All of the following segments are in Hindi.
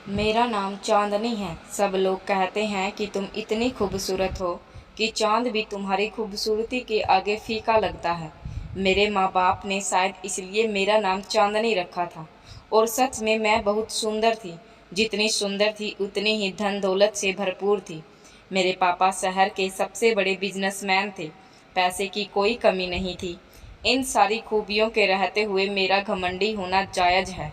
मेरा नाम चांदनी है। सब लोग कहते हैं कि तुम इतनी खूबसूरत हो कि चांद भी तुम्हारी खूबसूरती के आगे फीका लगता है। मेरे माँ बाप ने शायद इसलिए मेरा नाम चांदनी रखा था। और सच में मैं बहुत सुंदर थी। जितनी सुंदर थी उतनी ही धन दौलत से भरपूर थी। मेरे पापा शहर के सबसे बड़े बिजनेसमैन थे। पैसे की कोई कमी नहीं थी। इन सारी खूबियों के रहते हुए मेरा घमंडी होना जायज़ है।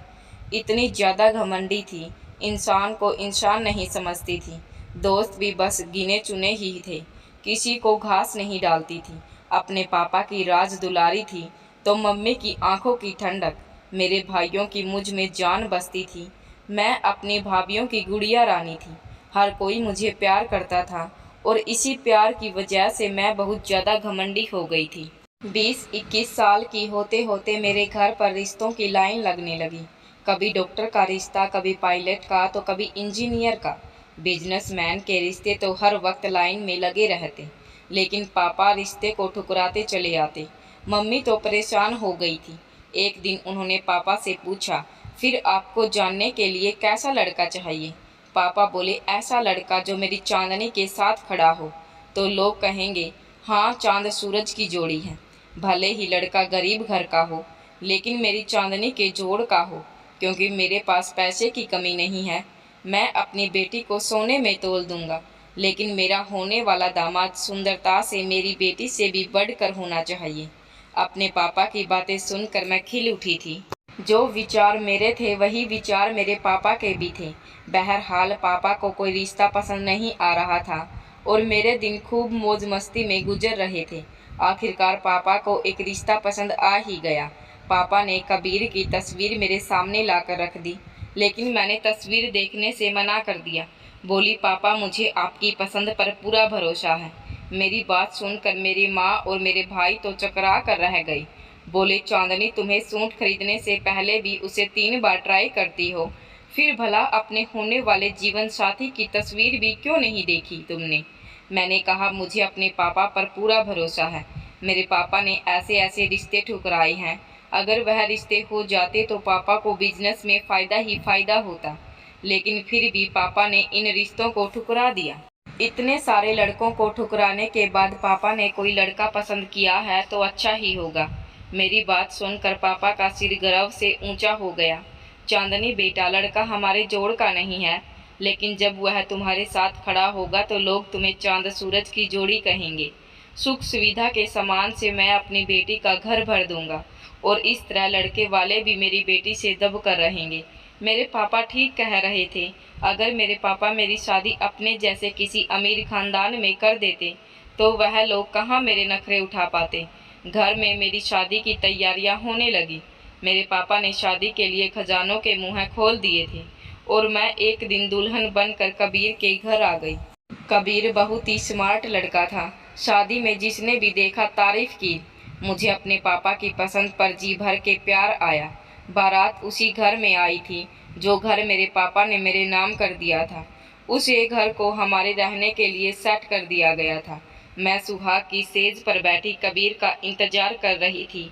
इतनी ज़्यादा घमंडी थी, इंसान को इंसान नहीं समझती थी। दोस्त भी बस गिने चुने ही थे। किसी को घास नहीं डालती थी। अपने पापा की राज दुलारी थी तो मम्मी की आंखों की ठंडक। मेरे भाइयों की मुझ में जान बसती थी। मैं अपनी भाभीियों की गुड़िया रानी थी। हर कोई मुझे प्यार करता था और इसी प्यार की वजह से मैं बहुत ज़्यादा घमंडी हो गई थी। 20-21 साल की होते होते मेरे घर पर रिश्तों की लाइन लगने लगी। कभी डॉक्टर का रिश्ता, कभी पायलट का, तो कभी इंजीनियर का। बिजनेसमैन के रिश्ते तो हर वक्त लाइन में लगे रहते, लेकिन पापा रिश्ते को ठुकराते चले आते। मम्मी तो परेशान हो गई थी। एक दिन उन्होंने पापा से पूछा, फिर आपको जानने के लिए कैसा लड़का चाहिए? पापा बोले, ऐसा लड़का जो मेरी चांदनी के साथ खड़ा हो। तो लोग कहेंगे, हाँ, चांद सूरज की जोड़ी है। भले ही लड़का गरीब घर का हो, लेकिन मेरी चांदनी के जोड़ का हो, क्योंकि मेरे पास पैसे की कमी नहीं है। मैं अपनी बेटी को सोने में तोल दूंगा, लेकिन मेरा होने वाला दामाद सुंदरता से मेरी बेटी से भी बढ़कर होना चाहिए। अपने पापा की बातें सुनकर मैं खिल उठी थी। जो विचार मेरे थे वही विचार मेरे पापा के भी थे। बहरहाल पापा को कोई रिश्ता पसंद नहीं आ रहा था और मेरे दिन खूब मौज मस्ती में गुजर रहे थे। आखिरकार पापा को एक रिश्ता पसंद आ ही गया। पापा ने कबीर की तस्वीर मेरे सामने लाकर रख दी, लेकिन मैंने तस्वीर देखने से मना कर दिया। बोली, पापा, मुझे आपकी पसंद पर पूरा भरोसा है। मेरी बात सुनकर मेरी माँ और मेरे भाई तो चकरा कर रह गई। बोले, चांदनी, तुम्हें सूट खरीदने से पहले भी उसे 3 बार ट्राई करती हो, फिर भला अपने होने वाले जीवन साथी की तस्वीर भी क्यों नहीं देखी तुमने? मैंने कहा, मुझे अपने पापा पर पूरा भरोसा है। मेरे पापा ने ऐसे ऐसे रिश्ते ठुकराए हैं। अगर वह रिश्ते हो जाते तो पापा को बिजनेस में फ़ायदा ही फ़ायदा होता, लेकिन फिर भी पापा ने इन रिश्तों को ठुकरा दिया। इतने सारे लड़कों को ठुकराने के बाद पापा ने कोई लड़का पसंद किया है तो अच्छा ही होगा। मेरी बात सुनकर पापा का सिर गर्व से ऊंचा हो गया। चांदनी बेटा, लड़का हमारे जोड़ का नहीं है, लेकिन जब वह तुम्हारे साथ खड़ा होगा तो लोग तुम्हें चांद सूरज की जोड़ी कहेंगे। सुख सुविधा के सामान से मैं अपनी बेटी का घर भर दूंगा और इस तरह लड़के वाले भी मेरी बेटी से दब कर रहेंगे। मेरे पापा ठीक कह रहे थे। अगर मेरे पापा मेरी शादी अपने जैसे किसी अमीर खानदान में कर देते तो वह लोग कहाँ मेरे नखरे उठा पाते। घर में मेरी शादी की तैयारियां होने लगी। मेरे पापा ने शादी के लिए खजानों के मुँह खोल दिए थे और मैं एक दिन दुल्हन बनकर कबीर के घर आ गई। कबीर बहुत ही स्मार्ट लड़का था। शादी में जिसने भी देखा तारीफ की। मुझे अपने पापा की पसंद पर जी भर के प्यार आया। बारात उसी घर में आई थी जो घर मेरे पापा ने मेरे नाम कर दिया था। उसी घर को हमारे रहने के लिए सेट कर दिया गया था। मैं सुहाग की सेज पर बैठी कबीर का इंतजार कर रही थी।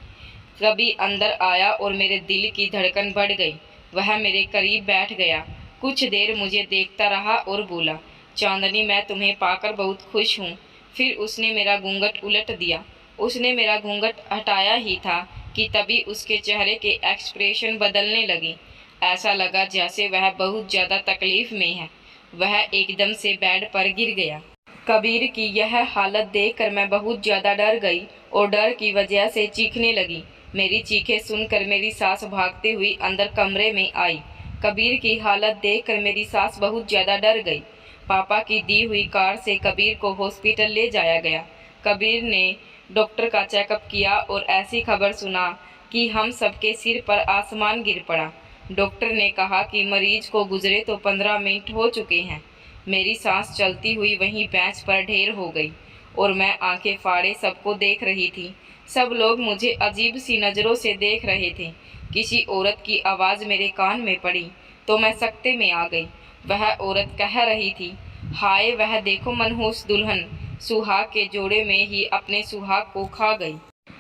कभी अंदर आया और मेरे दिल की धड़कन बढ़ गई। वह मेरे करीब बैठ गया। कुछ देर मुझे देखता रहा और बोला, चांदनी, मैं तुम्हें पाकर बहुत खुश हूँ। फिर उसने मेरा घूंघट उलट दिया। उसने मेरा घूंघट हटाया ही था कि तभी उसके चेहरे के एक्सप्रेशन बदलने लगे। ऐसा लगा जैसे वह बहुत ज़्यादा तकलीफ में है। वह एकदम से बेड पर गिर गया। कबीर की यह हालत देखकर मैं बहुत ज़्यादा डर गई और डर की वजह से चीखने लगी। मेरी चीखें सुनकर मेरी सास भागते हुई अंदर कमरे में आई। कबीर की हालत देखकर मेरी सास बहुत ज़्यादा डर गई। पापा की दी हुई कार से कबीर को हॉस्पिटल ले जाया गया। कबीर ने डॉक्टर का चेकअप किया और ऐसी खबर सुना कि हम सबके सिर पर आसमान गिर पड़ा। डॉक्टर ने कहा कि मरीज को गुजरे तो 15 मिनट हो चुके हैं। मेरी सांस चलती हुई वहीं बेंच पर ढेर हो गई और मैं आंखें फाड़े सबको देख रही थी। सब लोग मुझे अजीब सी नज़रों से देख रहे थे। किसी औरत की आवाज़ मेरे कान में पड़ी तो मैं सकते में आ गई। वह औरत कह रही थी, हाय, वह देखो मनहूस दुल्हन सुहाग के जोड़े में ही अपने सुहाग को खा गई।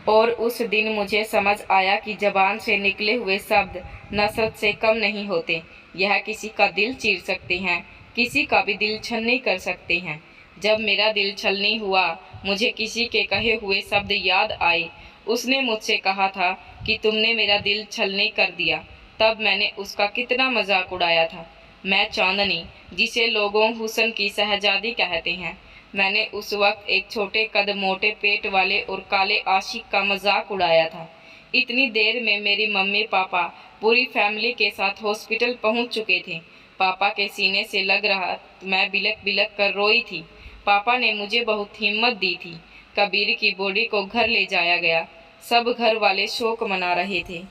और उस दिन मुझे समझ आया कि ज़बान से निकले हुए शब्द नफ़रत से कम नहीं होते। यह किसी का दिल चीर सकते हैं, किसी का भी दिल छलनी कर सकते हैं। जब मेरा दिल छलनी हुआ, मुझे किसी के कहे हुए शब्द याद आए। उसने मुझसे कहा था कि तुमने मेरा दिल छलनी कर दिया। तब मैंने उसका कितना मजाक उड़ाया था। मैं चांदनी, जिसे लोगों हुस्न की शहजादी कहते हैं, मैंने उस वक्त एक छोटे कद, मोटे पेट वाले और काले आशिक का मजाक उड़ाया था। इतनी देर में मेरी मम्मी पापा पूरी फैमिली के साथ हॉस्पिटल पहुंच चुके थे। पापा के सीने से लग रहा मैं बिलक बिलक कर रोई थी। पापा ने मुझे बहुत हिम्मत दी थी। कबीर की बॉडी को घर ले जाया गया। सब घर वाले शोक मना रहे थे।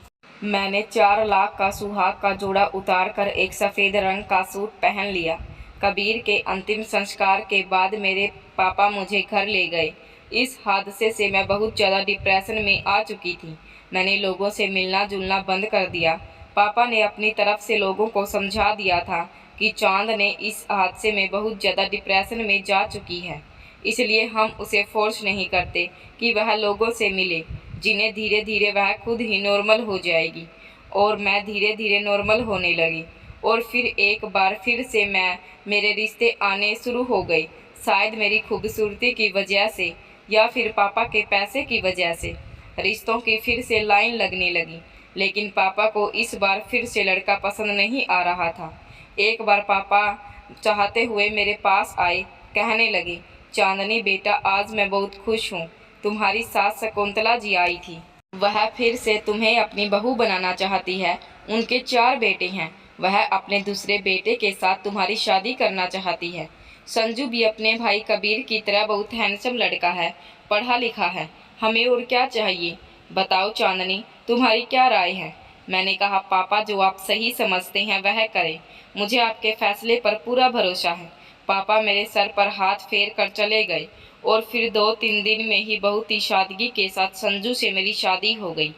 मैंने 4 लाख का सुहाग का जोड़ा उतार कर एक सफ़ेद रंग का सूट पहन लिया। कबीर के अंतिम संस्कार के बाद मेरे पापा मुझे घर ले गए। इस हादसे से मैं बहुत ज़्यादा डिप्रेशन में आ चुकी थी। मैंने लोगों से मिलना जुलना बंद कर दिया। पापा ने अपनी तरफ से लोगों को समझा दिया था कि चांद ने इस हादसे में बहुत ज़्यादा डिप्रेशन में जा चुकी है, इसलिए हम उसे फोर्स नहीं करते कि वह लोगों से मिले, जिन्हें धीरे धीरे वह खुद ही नॉर्मल हो जाएगी। और मैं धीरे धीरे नॉर्मल होने लगी और फिर एक बार फिर से मेरे रिश्ते आने शुरू हो गए। शायद मेरी खूबसूरती की वजह से या फिर पापा के पैसे की वजह से रिश्तों की फिर से लाइन लगने लगी। लेकिन पापा को इस बार फिर से लड़का पसंद नहीं आ रहा था। एक बार पापा चाहते हुए मेरे पास आए, कहने लगे, चांदनी बेटा, आज मैं बहुत खुश हूँ। तुम्हारी सास शकुंतला जी आई थी। वह फिर से तुम्हें अपनी बहू बनाना चाहती है। उनके 4 बेटे हैं। वह अपने दूसरे बेटे के साथ तुम्हारी शादी करना चाहती है। संजू भी अपने भाई कबीर की तरह बहुत हैंडसम लड़का है, पढ़ा लिखा है। हमें और क्या चाहिए? बताओ चांदनी, तुम्हारी क्या राय है? मैंने कहा, पापा जो आप सही समझते हैं वह करें। मुझे आपके फैसले पर पूरा भरोसा है। पापा मेरे सर पर हाथ फेर कर चले गए और फिर 2-3 दिन में ही बहुत ही सादगी के साथ संजू से मेरी शादी हो गई।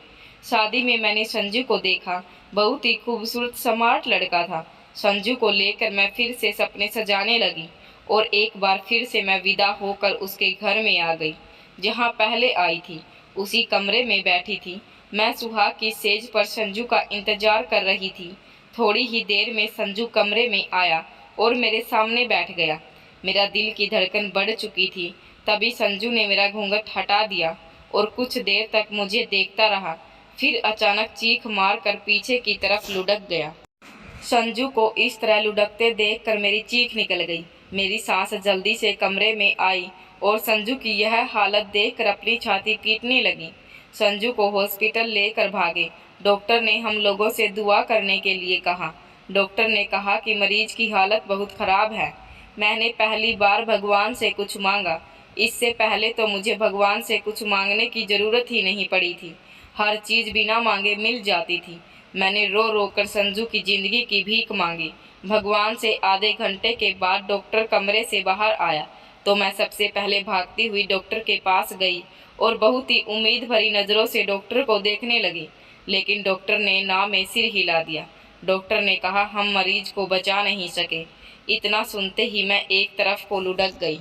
शादी में मैंने संजू को देखा। बहुत ही खूबसूरत स्मार्ट लड़का था। संजू को लेकर मैं फिर से सपने सजाने लगी और एक बार फिर से मैं विदा होकर उसके घर में आ गई, जहाँ पहले आई थी। उसी कमरे में बैठी थी। मैं सुहाग की सेज पर संजू का इंतजार कर रही थी। थोड़ी ही देर में संजू कमरे में आया और मेरे सामने बैठ गया। मेरा दिल की धड़कन बढ़ चुकी थी। तभी संजू ने मेरा घूंघट हटा दिया और कुछ देर तक मुझे देखता रहा। फिर अचानक चीख मार कर पीछे की तरफ लुढ़क गया। संजू को इस तरह लुढ़कते देखकर मेरी चीख निकल गई। मेरी सांस जल्दी से कमरे में आई और संजू की यह हालत देखकर अपनी छाती पीटने लगी। संजू को हॉस्पिटल लेकर भागे। डॉक्टर ने हम लोगों से दुआ करने के लिए कहा। डॉक्टर ने कहा कि मरीज की हालत बहुत खराब है। मैंने पहली बार भगवान से कुछ मांगा। इससे पहले तो मुझे भगवान से कुछ मांगने की ज़रूरत ही नहीं पड़ी थी। हर चीज़ बिना मांगे मिल जाती थी। मैंने रो रो कर संजू की ज़िंदगी की भीख मांगी। भगवान से आधे घंटे के बाद डॉक्टर कमरे से बाहर आया तो मैं सबसे पहले भागती हुई डॉक्टर के पास गई और बहुत ही उम्मीद भरी नज़रों से डॉक्टर को देखने लगी। लेकिन डॉक्टर ने ना में सिर हिला दिया। डॉक्टर ने कहा, हम मरीज को बचा नहीं सके। इतना सुनते ही मैं एक तरफ को लुढ़क गई।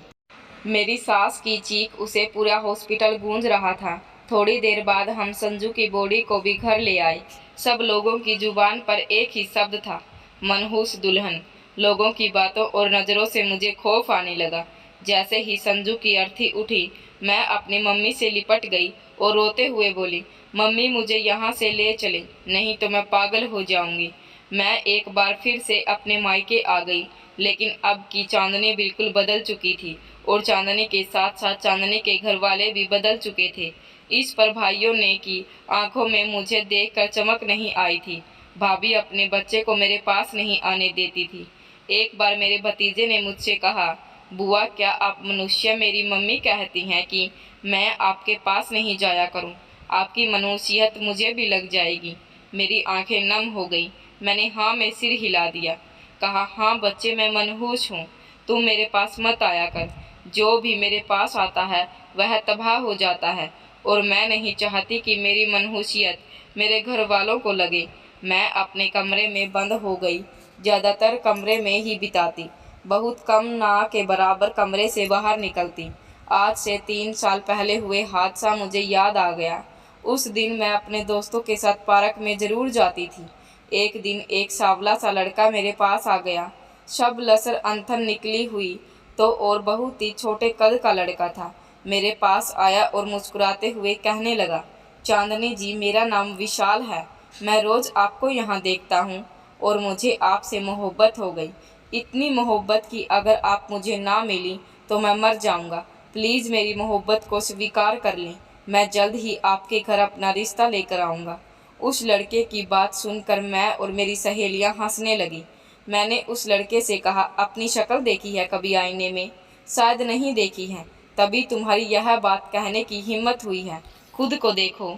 मेरी सास की चीख उसे पूरा हॉस्पिटल गूंज रहा था। थोड़ी देर बाद हम संजू की बॉडी को भी घर ले आए। सब लोगों की जुबान पर एक ही शब्द था, मनहूस दुल्हन। लोगों की बातों और नज़रों से मुझे खौफ आने लगा। जैसे ही संजू की अर्थी उठी, मैं अपनी मम्मी से लिपट गई और रोते हुए बोली, मम्मी मुझे यहाँ से ले चले, नहीं तो मैं पागल हो जाऊंगी। मैं एक बार फिर से अपने मायके आ गई, लेकिन अब की चांदनी बिल्कुल बदल चुकी थी और चांदनी के साथ साथ चांदनी के घर वाले भी बदल चुके थे। इस पर भाइयों ने की आंखों में मुझे देखकर चमक नहीं आई थी। भाभी अपने बच्चे को मेरे पास नहीं आने देती थी। एक बार मेरे भतीजे ने मुझसे कहा, बुआ क्या आप मनुष्य मेरी मम्मी कहती हैं कि मैं आपके पास नहीं जाया करूं? आपकी मनुष्यत मुझे भी लग जाएगी। मेरी आंखें नम हो गई। मैंने हाँ में सिर हिला दिया। कहा, हाँ बच्चे, मैं मनहूस हूँ। तुम मेरे पास मत आया कर। जो भी मेरे पास आता है वह तबाह हो जाता है और मैं नहीं चाहती कि मेरी मनहूसियत मेरे घर वालों को लगे। मैं अपने कमरे में बंद हो गई। ज़्यादातर कमरे में ही बिताती। बहुत कम ना के बराबर कमरे से बाहर निकलती। आज से 3 साल पहले हुए हादसा मुझे याद आ गया। उस दिन मैं अपने दोस्तों के साथ पार्क में ज़रूर जाती थी। एक दिन एक सांवला सा लड़का मेरे पास आ गया। शब लसर अंथन निकली हुई तो और बहुत ही छोटे कद का लड़का था। मेरे पास आया और मुस्कुराते हुए कहने लगा, चांदनी जी, मेरा नाम विशाल है। मैं रोज़ आपको यहाँ देखता हूँ और मुझे आपसे मोहब्बत हो गई। इतनी मोहब्बत कि अगर आप मुझे ना मिली तो मैं मर जाऊँगा। प्लीज़ मेरी मोहब्बत को स्वीकार कर लें। मैं जल्द ही आपके घर अपना रिश्ता लेकर आऊँगा। उस लड़के की बात सुनकर मैं और मेरी सहेलियाँ हंसने लगी। मैंने उस लड़के से कहा, अपनी शक्ल देखी है कभी आईने में? शायद नहीं देखी है, तभी तुम्हारी यह बात कहने की हिम्मत हुई है। खुद को देखो।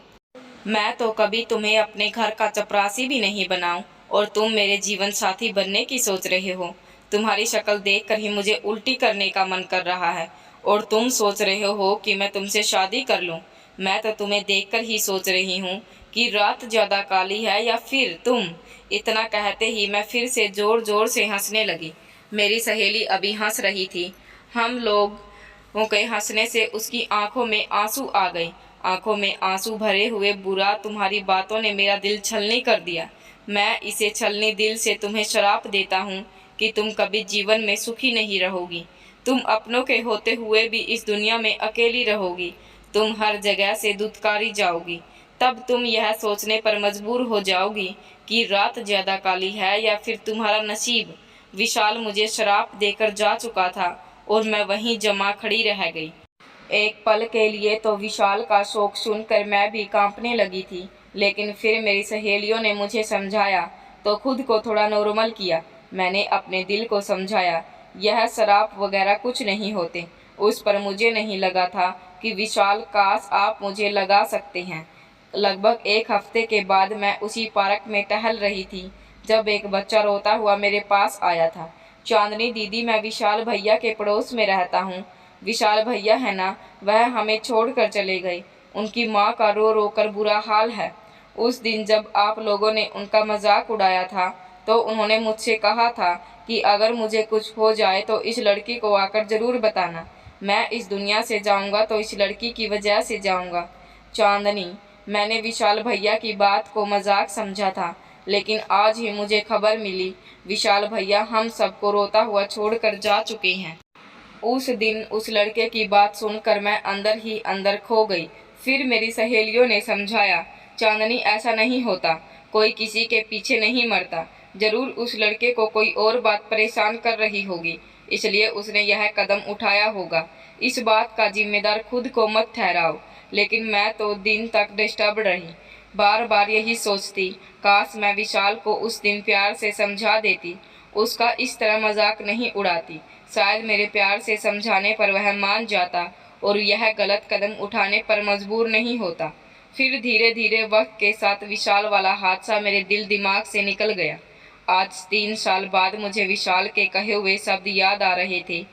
मैं तो कभी तुम्हें अपने घर का चपरासी भी नहीं बनाऊं और तुम मेरे जीवन साथी बनने की सोच रहे हो। तुम्हारी शक्ल देखकर ही मुझे उल्टी करने का मन कर रहा है और तुम सोच रहे हो कि मैं तुमसे शादी कर लूं। मैं तो तुम्हें देखकर ही सोच रही हूँ कि रात ज़्यादा काली है या फिर तुम। इतना कहते ही मैं फिर से ज़ोर ज़ोर से हंसने लगी। मेरी सहेली अभी हंस रही थी। हम लोगों के हंसने से उसकी आंखों में आंसू आ गए। आंखों में आंसू भरे हुए, बुरा, तुम्हारी बातों ने मेरा दिल छलनी कर दिया। मैं इसे छलनी दिल से तुम्हें श्राप देता हूँ कि तुम कभी जीवन में सुखी नहीं रहोगी। तुम अपनों के होते हुए भी इस दुनिया में अकेली रहोगी। तुम हर जगह से धुतकारी जाओगी। तब तुम यह सोचने पर मजबूर हो जाओगी कि रात ज़्यादा काली है या फिर तुम्हारा नसीब। विशाल मुझे श्राप देकर जा चुका था और मैं वहीं जमा खड़ी रह गई। एक पल के लिए तो विशाल का शोक सुनकर मैं भी कांपने लगी थी, लेकिन फिर मेरी सहेलियों ने मुझे समझाया तो खुद को थोड़ा नॉर्मल किया। मैंने अपने दिल को समझाया, यह शराब वगैरह कुछ नहीं होते। उस पर मुझे नहीं लगा था कि विशाल, काश आप मुझे लगा सकते हैं। लगभग एक हफ्ते के बाद मैं उसी पार्क में टहल रही थी जब एक बच्चा रोता हुआ मेरे पास आया था। चांदनी दीदी, मैं विशाल भैया के पड़ोस में रहता हूँ। विशाल भैया है ना, वह हमें छोड़कर चले गए। उनकी माँ का रो रो कर बुरा हाल है। उस दिन जब आप लोगों ने उनका मजाक उड़ाया था तो उन्होंने मुझसे कहा था कि अगर मुझे कुछ हो जाए तो इस लड़की को आकर ज़रूर बताना। मैं इस दुनिया से जाऊंगा तो इस लड़की की वजह से जाऊंगा। चांदनी, मैंने विशाल भैया की बात को मजाक समझा था, लेकिन आज ही मुझे खबर मिली विशाल भैया हम सबको रोता हुआ छोड़कर जा चुके हैं। उस दिन उस लड़के की बात सुनकर मैं अंदर ही अंदर खो गई। फिर मेरी सहेलियों ने समझाया, चांदनी, ऐसा नहीं होता, कोई किसी के पीछे नहीं मरता। जरूर उस लड़के को कोई और बात परेशान कर रही होगी, इसलिए उसने यह कदम उठाया होगा। इस बात का जिम्मेदार खुद को मत ठहराओ। लेकिन मैं तो दिन तक डिस्टर्ब रही, बार बार यही सोचती, काश मैं विशाल को उस दिन प्यार से समझा देती, उसका इस तरह मजाक नहीं उड़ाती। शायद मेरे प्यार से समझाने पर वह मान जाता और यह गलत कदम उठाने पर मजबूर नहीं होता। फिर धीरे धीरे वक्त के साथ विशाल वाला हादसा मेरे दिल दिमाग से निकल गया। आज 3 साल बाद मुझे विशाल के कहे हुए शब्द याद आ रहे थे।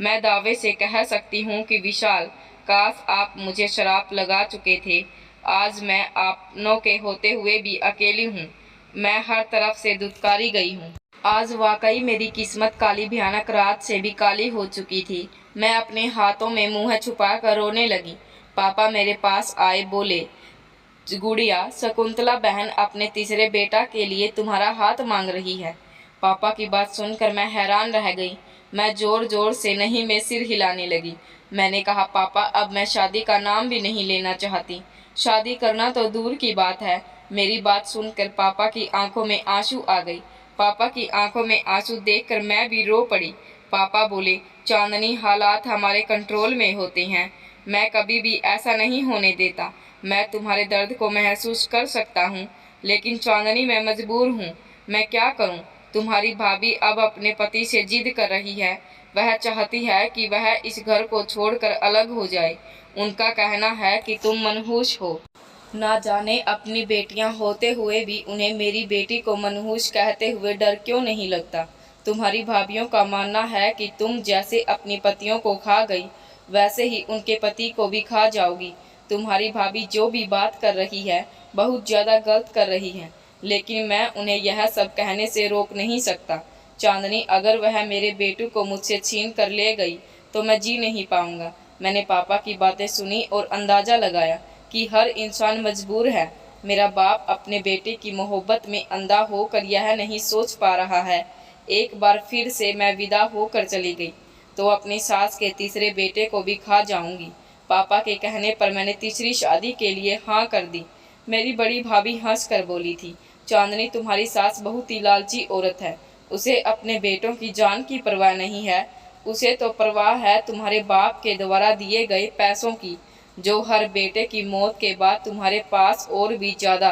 मैं दावे से कह सकती हूँ कि विशाल, काश आप मुझे श्राप लगा चुके थे। आज मैं आपनों के होते हुए भी अकेली हूँ। मैं हर तरफ से धुतकारी गई हूँ। आज वाकई मेरी किस्मत काली भयानक रात से भी काली हो चुकी थी। मैं अपने हाथों में मुंह छुपा कर रोने लगी। पापा मेरे पास आए, बोले, गुड़िया, शकुंतला बहन अपने तीसरे बेटा के लिए तुम्हारा हाथ मांग रही है। पापा की बात सुनकर मैं हैरान रह गई। मैं जोर जोर से नहीं में सिर हिलाने लगी। मैंने कहा, पापा, अब मैं शादी का नाम भी नहीं लेना चाहती। शादी करना तो दूर की बात है। मेरी बात सुनकर पापा की आंखों में आंसू आ गई। पापा की आंखों में आंसू देखकर मैं भी रो पड़ी। पापा बोले, चांदनी, हालात हमारे कंट्रोल में होते हैं। मैं कभी भी ऐसा नहीं होने देता। मैं तुम्हारे दर्द को महसूस कर सकता हूँ, लेकिन चांदनी, मैं मजबूर हूँ। मैं क्या करूँ? तुम्हारी भाभी अब अपने पति से जिद कर रही है। वह चाहती है कि वह इस घर को छोड़कर अलग हो जाए। उनका कहना है कि तुम मनहूस हो। ना जाने अपनी बेटियां होते हुए भी उन्हें मेरी बेटी को मनहूस कहते हुए डर क्यों नहीं लगता। तुम्हारी भाभीियों का मानना है कि तुम जैसे अपनी पतियों को खा गई, वैसे ही उनके पति को भी खा जाओगी। तुम्हारी भाभी जो भी बात कर रही है, बहुत ज़्यादा गलत कर रही है, लेकिन मैं उन्हें यह सब कहने से रोक नहीं सकता। चांदनी, अगर वह मेरे बेटू को मुझसे छीन कर ले गई तो मैं जी नहीं पाऊंगा। मैंने पापा की बातें सुनी और अंदाज़ा लगाया कि हर इंसान मजबूर है। मेरा बाप अपने बेटे की मोहब्बत में अंधा होकर यह नहीं सोच पा रहा है। एक बार फिर से मैं विदा होकर चली गई तो अपनी सास के तीसरे बेटे को भी खा जाऊंगी। पापा के कहने पर मैंने तीसरी शादी के लिए हाँ कर दी। मेरी बड़ी भाभी हंस कर बोली थी, चांदनी तुम्हारी सास बहुत ही लालची औरत है। उसे अपने बेटों की जान की परवाह नहीं है। उसे तो परवाह है तुम्हारे बाप के द्वारा दिए गए पैसों की, जो हर बेटे की मौत के बाद तुम्हारे पास और भी ज़्यादा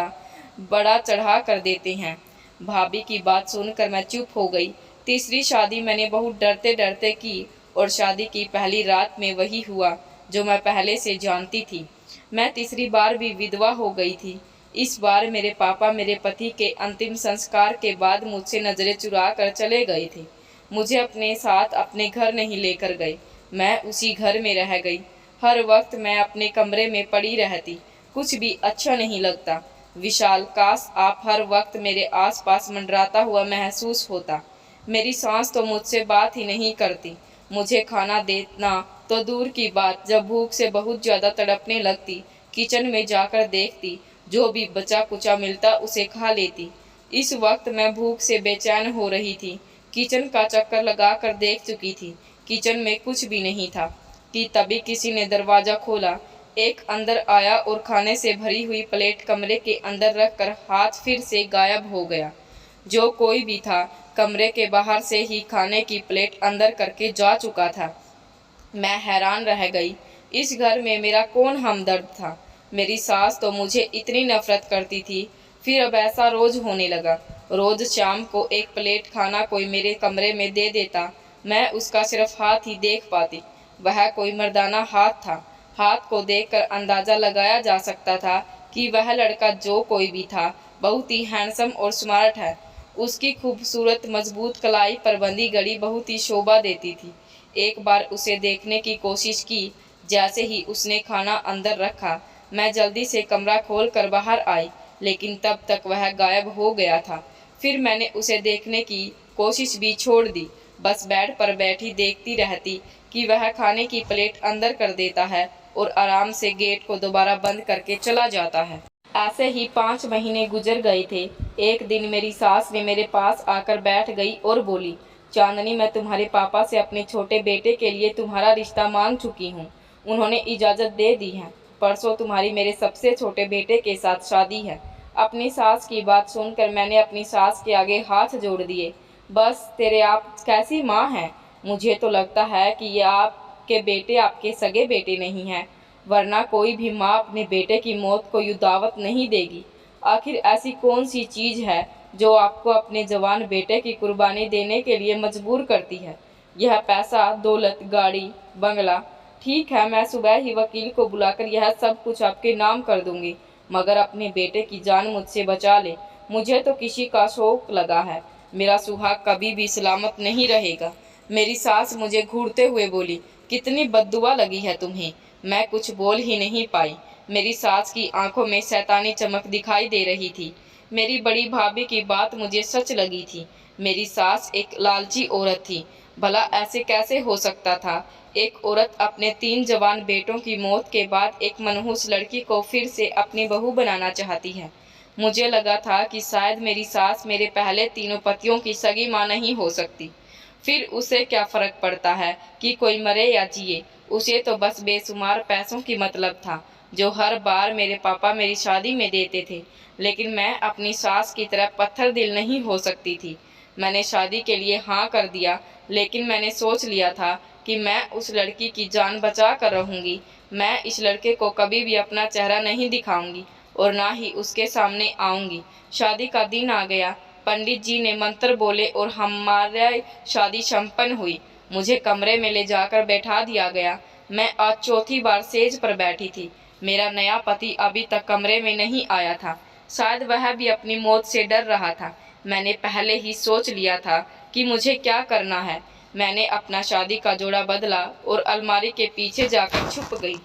बड़ा चढ़ा कर देते हैं। भाभी की बात सुनकर मैं चुप हो गई। तीसरी शादी मैंने बहुत डरते डरते की और शादी की पहली रात में वही हुआ जो मैं पहले से जानती थी। मैं तीसरी बार भी विधवा हो गई थी। इस बार मेरे पापा मेरे पति के अंतिम संस्कार के बाद मुझसे नज़रें चुरा कर चले गए थे। मुझे अपने साथ अपने घर नहीं लेकर गए। मैं उसी घर में रह गई। हर वक्त मैं अपने कमरे में पड़ी रहती, कुछ भी अच्छा नहीं लगता। विशाल, काश आप हर वक्त मेरे आसपास मंडराता हुआ महसूस होता। मेरी सांस तो मुझसे बात ही नहीं करती। मुझे खाना देना तो दूर की बात, जब भूख से बहुत ज़्यादा तड़पने लगती किचन में जाकर देखती, जो भी बचा कुचा मिलता उसे खा लेती। इस वक्त मैं भूख से बेचैन हो रही थी। किचन का चक्कर लगा कर देख चुकी थी, किचन में कुछ भी नहीं था कि तभी किसी ने दरवाज़ा खोला। एक अंदर आया और खाने से भरी हुई प्लेट कमरे के अंदर रखकर हाथ फिर से गायब हो गया। जो कोई भी था कमरे के बाहर से ही खाने की प्लेट अंदर करके जा चुका था। मैं हैरान रह गई। इस घर में मेरा कौन हमदर्द था? मेरी सास तो मुझे इतनी नफरत करती थी, फिर अब ऐसा रोज होने लगा। रोज शाम को एक प्लेट खाना कोई मेरे कमरे में दे देता, मैं उसका सिर्फ हाथ ही देख पाती। वह कोई मर्दाना हाथ था। हाथ को देखकर अंदाज़ा लगाया जा सकता था कि वह लड़का जो कोई भी था बहुत ही हैंडसम और स्मार्ट है। उसकी खूबसूरत मजबूत कलाई पर बंधी घड़ी बहुत ही शोभा देती थी। एक बार उसे देखने की कोशिश की। जैसे ही उसने खाना अंदर रखा, मैं जल्दी से कमरा खोल कर बाहर आई, लेकिन तब तक वह गायब हो गया था। फिर मैंने उसे देखने की कोशिश भी छोड़ दी। बस बेड पर बैठी देखती रहती कि वह खाने की प्लेट अंदर कर देता है और आराम से गेट को दोबारा बंद करके चला जाता है। ऐसे ही 5 महीने गुजर गए थे। एक दिन मेरी सास ने मेरे पास आकर बैठ गई और बोली, चांदनी, मैं तुम्हारे पापा से अपने छोटे बेटे के लिए तुम्हारा रिश्ता मांग चुकी हूँ। उन्होंने इजाज़त दे दी है। परसों तुम्हारी मेरे सबसे छोटे बेटे के साथ शादी है। अपनी सास की बात सुनकर मैंने अपनी सास के आगे हाथ जोड़ दिए। बस तेरे आप कैसी माँ हैं? मुझे तो लगता है कि ये आपके बेटे आपके सगे बेटे नहीं हैं, वरना कोई भी माँ अपने बेटे की मौत को यूँ दावत नहीं देगी। आखिर ऐसी कौन सी चीज़ है जो आपको अपने जवान बेटे की कुर्बानी देने के लिए मजबूर करती है? यह पैसा, दौलत, गाड़ी, बंगला? ठीक है, मैं सुबह ही वकील को बुलाकर यह सब कुछ आपके नाम कर दूंगी, मगर अपने बेटे की जान मुझसे बचा ले। मुझे तो किसी का शौक लगा है। मेरा सुहाग कभी भी सलामत नहीं रहेगा। मेरी सास मुझे घूरते हुए बोली, कितनी बद्दुआ लगी है तुम्हें। मैं कुछ बोल ही नहीं पाई। मेरी सास की आंखों में शैतानी चमक दिखाई दे रही थी। मेरी बड़ी भाभी की बात मुझे सच लगी थी। मेरी सास एक लालची औरत थी। भला ऐसे कैसे हो सकता था? एक औरत अपने 3 जवान बेटों की मौत के बाद एक मनहूस लड़की को फिर से अपनी बहू बनाना चाहती है। मुझे लगा था कि शायद मेरी सास मेरे पहले तीनों पतियों की सगी माँ नहीं हो सकती। फिर उसे क्या फ़र्क पड़ता है कि कोई मरे या जिए? उसे तो बस बेशुमार पैसों की मतलब था, जो हर बार मेरे पापा मेरी शादी में देते थे। लेकिन मैं अपनी सास की तरह पत्थर दिल नहीं हो सकती थी। मैंने शादी के लिए हाँ कर दिया, लेकिन मैंने सोच लिया था कि मैं उस लड़की की जान बचा कर रहूँगी। मैं इस लड़के को कभी भी अपना चेहरा नहीं दिखाऊंगी और ना ही उसके सामने आऊँगी। शादी का दिन आ गया। पंडित जी ने मंत्र बोले और हमारी शादी संपन्न हुई। मुझे कमरे में ले जाकर बैठा दिया गया। मैं आज चौथी बार सेज पर बैठी थी। मेरा नया पति अभी तक कमरे में नहीं आया था। शायद वह भी अपनी मौत से डर रहा था। मैंने पहले ही सोच लिया था कि मुझे क्या करना है। मैंने अपना शादी का जोड़ा बदला और अलमारी के पीछे जाकर छुप गई।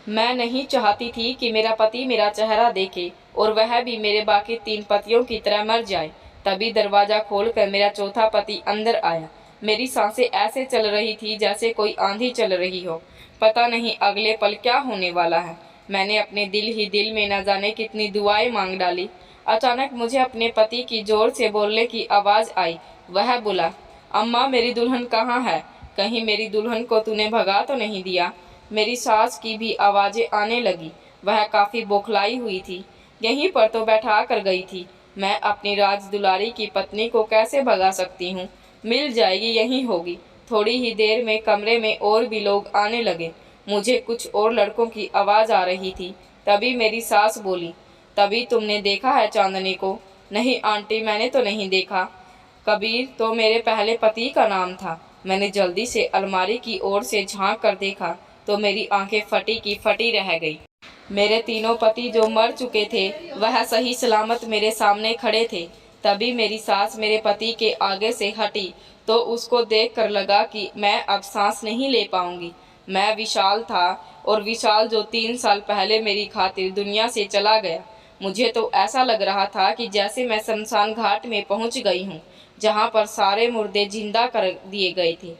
मैं नहीं चाहती थी कि मेरा पति मेरा चेहरा देखे और वह भी मेरे बाकी 3 पतियों की तरह मर जाए। तभी दरवाज़ा खोलकर मेरा चौथा पति अंदर आया। मेरी सांसें ऐसे चल रही थी जैसे कोई आंधी चल रही हो। पता नहीं अगले पल क्या होने वाला है। मैंने अपने दिल ही दिल में न जाने कितनी दुआएं मांग डाली। अचानक मुझे अपने पति की जोर से बोलने की आवाज़ आई। वह बोला, अम्मा मेरी दुल्हन कहाँ है? कहीं मेरी दुल्हन को तूने भगा तो नहीं दिया? मेरी सास की भी आवाज़ें आने लगी। वह काफ़ी बौखलाई हुई थी। यहीं पर तो बैठा कर गई थी। मैं अपनी राज दुलारी की पत्नी को कैसे भगा सकती हूँ? मिल जाएगी, यहीं होगी। थोड़ी ही देर में कमरे में और भी लोग आने लगे। मुझे कुछ और लड़कों की आवाज़ आ रही थी। तभी मेरी सास बोली, तभी तुमने देखा है चांदनी को? नहीं आंटी, मैंने तो नहीं देखा। कबीर तो मेरे पहले पति का नाम था। मैंने जल्दी से अलमारी की ओर से झांक कर देखा तो मेरी आंखें फटी की फटी रह गई। मेरे तीनों पति जो मर चुके थे वह सही सलामत मेरे सामने खड़े थे। तभी मेरी सास मेरे पति के आगे से हटी तो उसको देखकर लगा कि मैं अब सांस नहीं ले पाऊंगी। मैं विशाल था, और विशाल जो 3 साल पहले मेरी खातिर दुनिया से चला गया। मुझे तो ऐसा लग रहा था कि जैसे मैं शमशान घाट में पहुंच गई हूं, जहां पर सारे मुर्दे जिंदा कर दिए गए थे।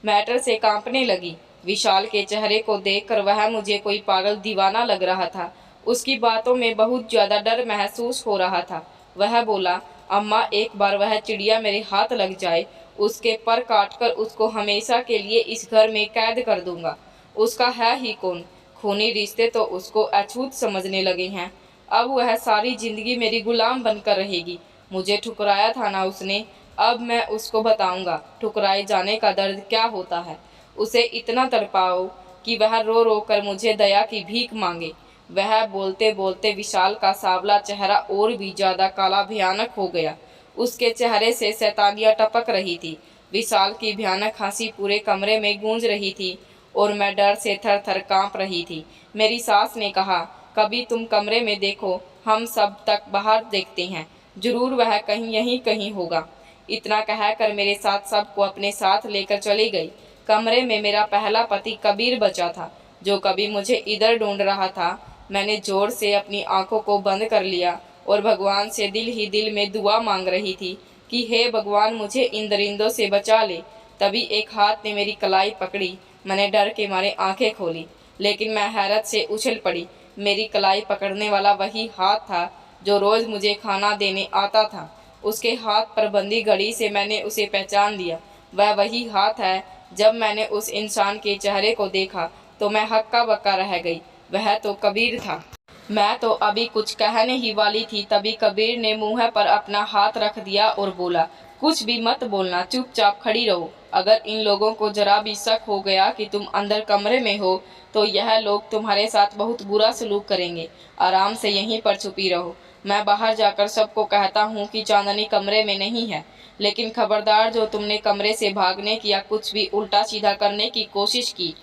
मैटर से कांपने लगी। विशाल के चेहरे को देखकर वह मुझे कोई पागल दीवाना लग रहा था। उसकी बातों में बहुत ज़्यादा डर महसूस हो रहा था। वह बोला, अम्मा एक बार वह चिड़िया मेरे हाथ लग जाए, उसके पर काटकर उसको हमेशा के लिए इस घर में कैद कर दूंगा। उसका है ही कौन? खूनी रिश्ते तो उसको अछूत समझने लगे हैं। अब वह सारी जिंदगी मेरी गुलाम बनकर रहेगी। मुझे ठुकराया था ना उसने, अब मैं उसको बताऊंगा ठुकराए जाने का दर्द क्या होता है। उसे इतना तड़पाओ कि वह रो रो कर मुझे दया की भीख मांगे। वह बोलते बोलते विशाल का सांवला चेहरा और भी ज्यादा काला भयानक हो गया। उसके चेहरे से शैतानियां टपक रही थी। विशाल की भयानक हंसी पूरे कमरे में गूंज रही थी और मैं डर से थर थर कांप रही थी। मेरी सास ने कहा, कभी तुम कमरे में देखो, हम सब तक बाहर देखते हैं, जरूर वह कहीं यहीं कहीं होगा। इतना कहकर मेरे साथ सबको अपने साथ लेकर चली गई। कमरे में मेरा पहला पति कबीर बचा था, जो कभी मुझे इधर ढूंढ रहा था। मैंने जोर से अपनी आंखों को बंद कर लिया और भगवान से दिल ही दिल में दुआ मांग रही थी कि हे भगवान, मुझे इन दरिंदों से बचा ले। तभी एक हाथ ने मेरी कलाई पकड़ी। मैंने डर के मारे आंखें खोली, लेकिन मैं हैरत से उछल पड़ी। मेरी कलाई पकड़ने वाला वही हाथ था जो रोज मुझे खाना देने आता था। उसके हाथ पर बंधी घड़ी से मैंने उसे पहचान लिया। वह वही हाथ है। जब मैंने उस इंसान के चेहरे को देखा तो मैं हक्का बक्का रह गई। वह तो कबीर था। मैं तो अभी कुछ कहने ही वाली थी, तभी कबीर ने मुंह पर अपना हाथ रख दिया और बोला, कुछ भी मत बोलना, चुपचाप खड़ी रहो। अगर इन लोगों को जरा भी शक हो गया कि तुम अंदर कमरे में हो तो यह लोग तुम्हारे साथ बहुत बुरा सलूक करेंगे। आराम से यहीं पर छुपी रहो। मैं बाहर जाकर सबको कहता हूँ कि चांदनी कमरे में नहीं है, लेकिन खबरदार, जो तुमने कमरे से भागने की या कुछ भी उल्टा सीधा करने की कोशिश की,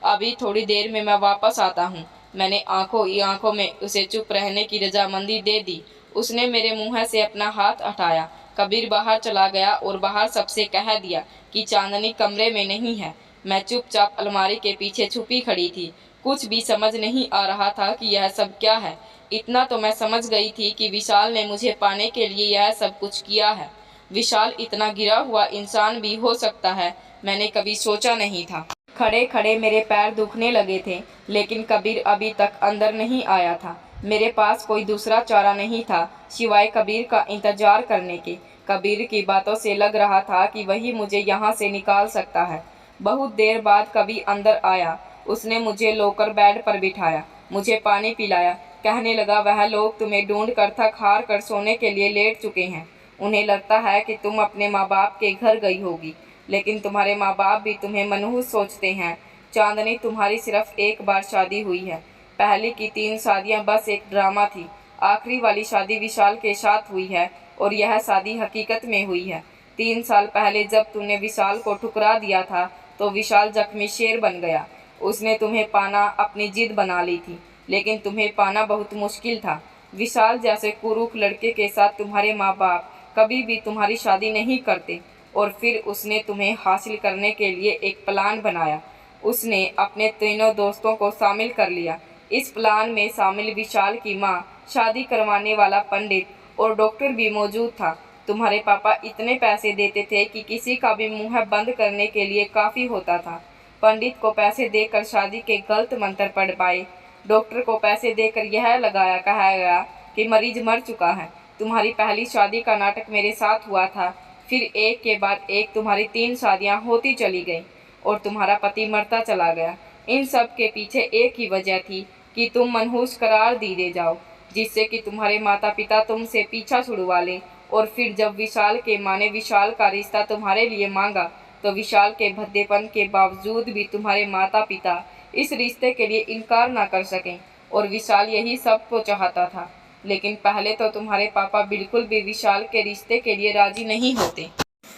अभी थोड़ी देर में मैं वापस आता हूँ। मैंने आंखों ही आंखों में उसे चुप रहने की रजामंदी दे दी। उसने मेरे मुंह से अपना हाथ हटाया। कबीर बाहर चला गया और बाहर सबसे कह दिया कि चांदनी कमरे में नहीं है। मैं चुपचाप अलमारी के पीछे छुपी खड़ी थी। कुछ भी समझ नहीं आ रहा था कि यह सब क्या है। इतना तो मैं समझ गई थी कि विशाल ने मुझे पाने के लिए यह सब कुछ किया है। विशाल इतना गिरा हुआ इंसान भी हो सकता है, मैंने कभी सोचा नहीं था। खड़े खड़े मेरे पैर दुखने लगे थे, लेकिन कबीर अभी तक अंदर नहीं आया था। मेरे पास कोई दूसरा चारा नहीं था सिवाय कबीर का इंतजार करने के। कबीर की बातों से लग रहा था कि वही मुझे यहाँ से निकाल सकता है। बहुत देर बाद कबीर अंदर आया। उसने मुझे लोकर बेड पर बिठाया, मुझे पानी पिलाया। कहने लगा, वह लोग तुम्हें ढूंढ कर थक हार कर सोने के लिए लेट चुके हैं। उन्हें लगता है कि तुम अपने माँ बाप के घर गई होगी, लेकिन तुम्हारे माँ बाप भी तुम्हें मनहूस सोचते हैं। चांदनी, तुम्हारी सिर्फ एक बार शादी हुई है। पहले की 3 शादियाँ बस एक ड्रामा थी। आखिरी वाली शादी विशाल के साथ हुई है और यह शादी हकीकत में हुई है। 3 साल पहले जब तूने विशाल को ठुकरा दिया था तो विशाल जख्मी शेर बन गया। उसने तुम्हें पाना अपनी जिद बना ली थी, लेकिन तुम्हें पाना बहुत मुश्किल था। विशाल जैसे कुरूप लड़के के साथ तुम्हारे माँ बाप कभी भी तुम्हारी शादी नहीं करते। और फिर उसने तुम्हें हासिल करने के लिए एक प्लान बनाया। उसने अपने तीनों दोस्तों को शामिल कर लिया। इस प्लान में शामिल विशाल की माँ, शादी करवाने वाला पंडित और डॉक्टर भी मौजूद था। तुम्हारे पापा इतने पैसे देते थे कि किसी का भी मुंह बंद करने के लिए काफ़ी होता था। पंडित को पैसे देकर शादी के गलत मंत्र पढ़ पाए। डॉक्टर को पैसे देकर यह कहा गया कि मरीज मर चुका है। तुम्हारी पहली शादी का नाटक मेरे साथ हुआ था, फिर एक के बाद एक तुम्हारी 3 शादियां होती चली गई और तुम्हारा पति मरता चला गया। इन सब के पीछे एक ही वजह थी कि तुम मनहूस करार दे जाओ, जिससे कि तुम्हारे माता पिता तुमसे पीछा छुड़वा लें। और फिर जब विशाल के माँ ने विशाल का रिश्ता तुम्हारे लिए मांगा, तो विशाल के भद्देपन के बावजूद भी तुम्हारे माता पिता इस रिश्ते के लिए इनकार ना कर सकें। और विशाल यही सब को चाहता था, लेकिन पहले तो तुम्हारे पापा बिल्कुल भी विशाल के रिश्ते के लिए राजी नहीं होते।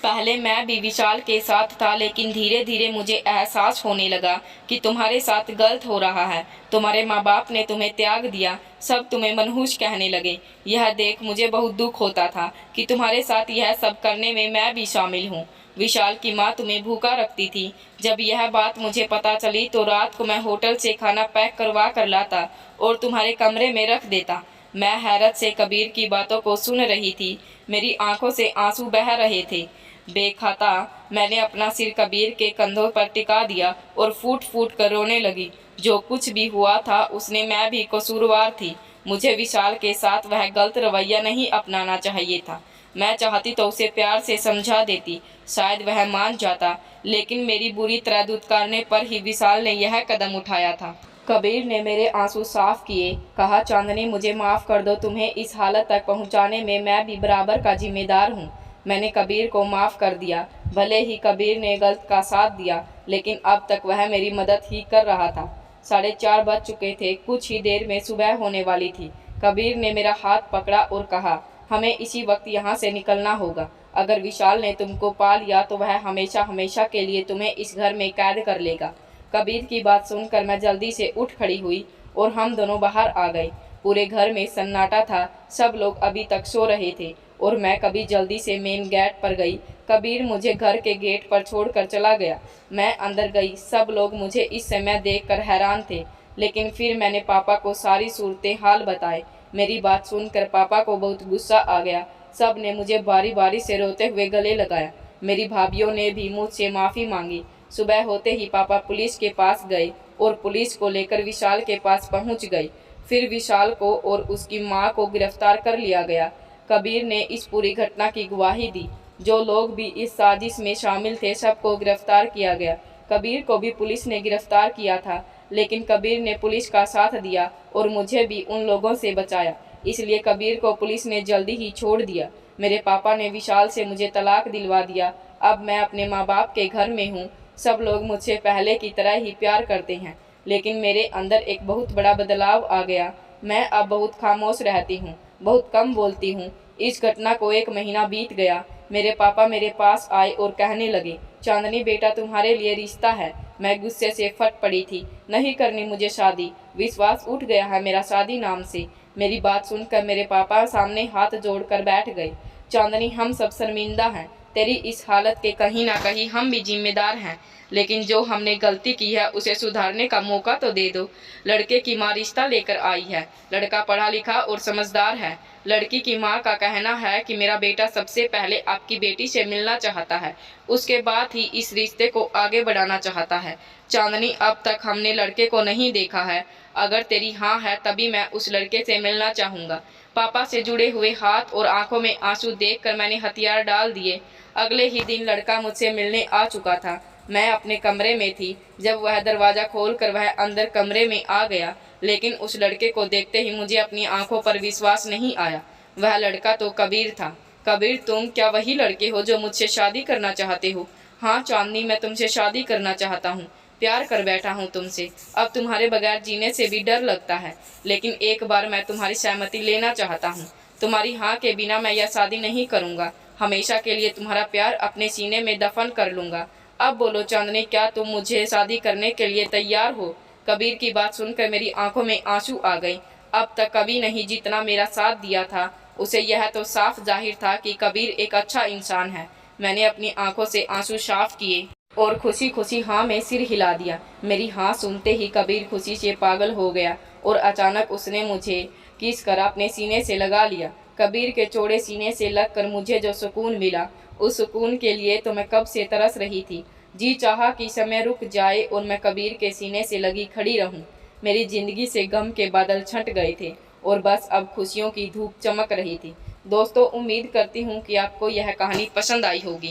पहले मैं भी विशाल के साथ था, लेकिन धीरे धीरे मुझे एहसास होने लगा कि तुम्हारे साथ गलत हो रहा है। तुम्हारे माँ बाप ने तुम्हें त्याग दिया, सब तुम्हें मनहूस कहने लगे। यह देख मुझे बहुत दुख होता था कि तुम्हारे साथ यह सब करने में मैं भी शामिल हूँ। विशाल की माँ तुम्हें भूखा रखती थी। जब यह बात मुझे पता चली तो रात को मैं होटल से खाना पैक करवा कर लाता और तुम्हारे कमरे में रख देता। मैं हैरत से कबीर की बातों को सुन रही थी। मेरी आंखों से आंसू बह रहे थे। बेखता मैंने अपना सिर कबीर के कंधों पर टिका दिया और फूट फूट कर रोने लगी। जो कुछ भी हुआ था उसने मैं भी कसूरवार थी। मुझे विशाल के साथ वह गलत रवैया नहीं अपनाना चाहिए था। मैं चाहती तो उसे प्यार से समझा देती, शायद वह मान जाता, लेकिन मेरी बुरी तरह दुत्कारने पर ही विशाल ने यह कदम उठाया था। कबीर ने मेरे आंसू साफ किए, कहा, चांदनी मुझे माफ़ कर दो, तुम्हें इस हालत तक पहुंचाने में मैं भी बराबर का जिम्मेदार हूं। मैंने कबीर को माफ़ कर दिया। भले ही कबीर ने गलत का साथ दिया, लेकिन अब तक वह मेरी मदद ही कर रहा था। 4:30 बज चुके थे। कुछ ही देर में सुबह होने वाली थी। कबीर ने मेरा हाथ पकड़ा और कहा, हमें इसी वक्त यहाँ से निकलना होगा। अगर विशाल ने तुमको पा लिया तो वह हमेशा हमेशा के लिए तुम्हें इस घर में कैद कर लेगा। कबीर की बात सुनकर मैं जल्दी से उठ खड़ी हुई और हम दोनों बाहर आ गए। पूरे घर में सन्नाटा था, सब लोग अभी तक सो रहे थे और मैं कभी जल्दी से मेन गेट पर गई। कबीर मुझे घर के गेट पर छोड़कर चला गया। मैं अंदर गई। सब लोग मुझे इस समय देखकर हैरान थे, लेकिन फिर मैंने पापा को सारी सूरतें हाल बताए। मेरी बात सुनकर पापा को बहुत गुस्सा आ गया। सब ने मुझे बारी बारी से रोते हुए गले लगाया। मेरी भाभीियों ने भी मुझसे माफ़ी मांगी। सुबह होते ही पापा पुलिस के पास गए और पुलिस को लेकर विशाल के पास पहुंच गई। फिर विशाल को और उसकी मां को गिरफ्तार कर लिया गया। कबीर ने इस पूरी घटना की गवाही दी। जो लोग भी इस साजिश में शामिल थे सबको गिरफ्तार किया गया। कबीर को भी पुलिस ने गिरफ्तार किया था, लेकिन कबीर ने पुलिस का साथ दिया और मुझे भी उन लोगों से बचाया, इसलिए कबीर को पुलिस ने जल्दी ही छोड़ दिया। मेरे पापा ने विशाल से मुझे तलाक दिलवा दिया। अब मैं अपने माँ बाप के घर में हूँ। सब लोग मुझसे पहले की तरह ही प्यार करते हैं, लेकिन मेरे अंदर एक बहुत बड़ा बदलाव आ गया। मैं अब बहुत खामोश रहती हूँ, बहुत कम बोलती हूँ। इस घटना को 1 महीना बीत गया। मेरे पापा मेरे पास आए और कहने लगे, चांदनी बेटा तुम्हारे लिए रिश्ता है। मैं गुस्से से फट पड़ी थी। नहीं करनी मुझे शादी। विश्वास उठ गया है मेरा शादी नाम से। मेरी बात सुनकर मेरे पापा सामने हाथ जोड़कर बैठ गए। चांदनी हम सब शर्मिंदा हैं। तेरी इस हालत के कहीं ना कहीं हम भी जिम्मेदार हैं, लेकिन जो हमने गलती की है उसे सुधारने का मौका तो दे दो। लड़के की माँ रिश्ता लेकर आई है। लड़का पढ़ा लिखा और समझदार है। लड़की की माँ का कहना है कि मेरा बेटा सबसे पहले आपकी बेटी से मिलना चाहता है, उसके बाद ही इस रिश्ते को आगे बढ़ाना चाहता है। चांदनी अब तक हमने लड़के को नहीं देखा है। अगर तेरी हाँ है तभी मैं उस लड़के से मिलना चाहूँगा। पापा से जुड़े हुए हाथ और आंखों में आंसू देखकर मैंने हथियार डाल दिए। अगले ही दिन लड़का मुझसे मिलने आ चुका था। मैं अपने कमरे में थी जब वह दरवाज़ा खोलकर वह अंदर कमरे में आ गया, लेकिन उस लड़के को देखते ही मुझे अपनी आंखों पर विश्वास नहीं आया। वह लड़का तो कबीर था। कबीर, तुम क्या वही लड़के हो जो मुझसे शादी करना चाहते हो? हाँ चांदनी, मैं तुमसे शादी करना चाहता हूँ। प्यार कर बैठा हूँ तुमसे। अब तुम्हारे बगैर जीने से भी डर लगता है, लेकिन एक बार मैं तुम्हारी सहमति लेना चाहता हूँ। तुम्हारी हाँ के बिना मैं यह शादी नहीं करूँगा। हमेशा के लिए तुम्हारा प्यार अपने सीने में दफन कर लूँगा। अब बोलो चांदनी, क्या तुम मुझे शादी करने के लिए तैयार हो? कबीर की बात सुनकर मेरी आंखों में आंसू आ गए। अब तक कभी नहीं जितना मेरा साथ दिया था, उसे यह तो साफ जाहिर था कि कबीर एक अच्छा इंसान है। मैंने अपनी आंखों से आंसू साफ किए और खुशी खुशी हाँ में सिर हिला दिया। मेरी हाँ सुनते ही कबीर खुशी से पागल हो गया और अचानक उसने मुझे किस कर अपने सीने से लगा लिया। कबीर के चौड़े सीने से लगकर मुझे जो सुकून मिला, उस सुकून के लिए तो मैं कब से तरस रही थी। जी चाहा कि समय रुक जाए और मैं कबीर के सीने से लगी खड़ी रहूं। मेरी जिंदगी से गम के बादल छंट गए थे और बस अब खुशियों की धूप चमक रही थी। दोस्तों, उम्मीद करती हूँ कि आपको यह कहानी पसंद आई होगी।